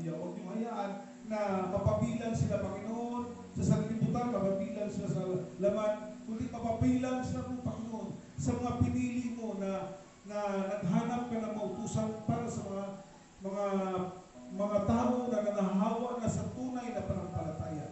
Hallelujah. Huwag niyong hayaan na mapabilang sila, Panginoon, sa sanlibutan, mapabilang sila sa laman, kundi mapabilang sila po, Panginoon, sa mga pinili mo na naghanap ka ng mautusan para sa mga tao na nanahawa na sa tunay na pananampalataya.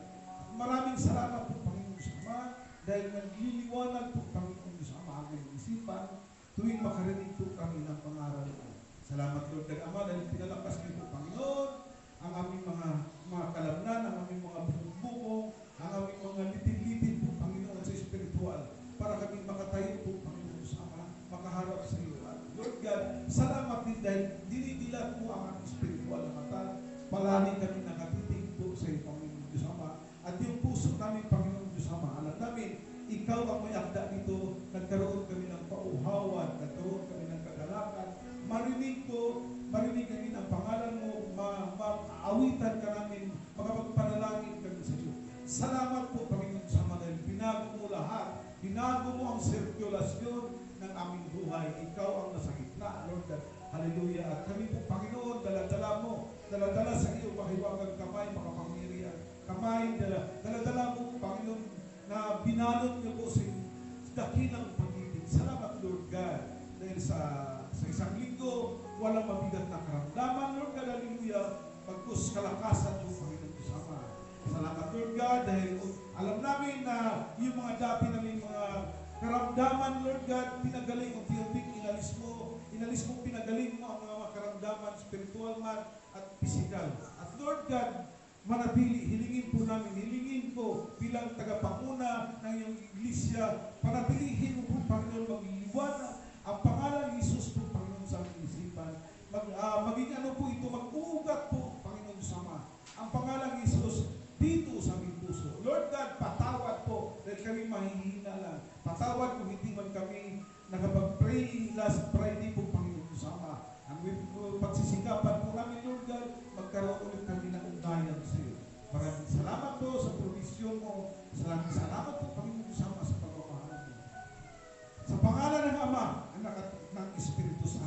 Maraming salamat po, Panginoon Diyos Ama, dahil nagliliwanag po, Panginoon Diyos Ama, ang aming isipan, tuwing makarinig po kami ng pangaral mo. Salamat, Lord God Ama, dahil pinalakas niyo po, Panginoon, ang aming mga kalamnan, ang aming mga bubong, ang aming mga litid-litid po, Panginoon, sa espiritual, para kami makatayo po, Panginoon Diyos Ama, makaharap sa iyo. Lord God, salamat din dahil dinidilat mo ang aming espiritual na mata. Palagi kami nakatitig po sa iyo, Panginoon Diyos Ama. At yung puso namin, Panginoon Diyos Ama, alam namin, ikaw ang may akda nito. Nagkaroon kami ng pauhawan, nagkaroon kami ng kagalakan. Marinig kami ang pangalan mo, maawitan ka namin, makapagpanalangin kami sa iyo. Salamat po, Panginoon Diyos Ama, dahil binago mo lahat. Binago mo ang sirkulasyon ng aming buhay. Ikaw ang nasa gitna, Lord God. Hallelujah. At kami po, Panginoon, dala-dala mo, dala-dala sa iyo, mahiwagang kamay, makapangyarihan. Kamay, dala-dala mo, Panginoon, na binalot niyo po sa dakilang pag-ibig. Salamat, Lord God, dahil sa isang linggo, walang mabigat na karamdaman, Lord God, hallelujah, pagkus kalakasan po, Panginoon Diyos Ama. Salamat, Lord God, dahil alam namin na yung mga dati namin mga karamdaman, Lord God, pinagaling mo, inalis mo, pinagaling mo ang mga karamdaman, spiritual man at physical. At Lord God, manatili, hilingin ko bilang tagapanguna ng iyong iglesia, panatilihin mo po, Panginoon, magliliwanag ang pangalan ni Jesus po, Panginoon, sa aming isipan. Maging ano po ito, mag-uugat po, Panginoon, sama ang pangalan ni Jesus dito sa aming puso. Lord God, patawad po dahil kami mahihina lang. Patawad kung hindi man kami nakapag-pray last Friday po, Panginoon, sama ang pagsisikapan po namin, Lord God, magkaroon ulit kami ng ugnayan sa iyo. Maraming salamat po sa provisyon mo. Salamat po, Panginoon, sama sa pagmamahal mo. Sa pangalan ng Ama, Anak at ng Espiritu Santo.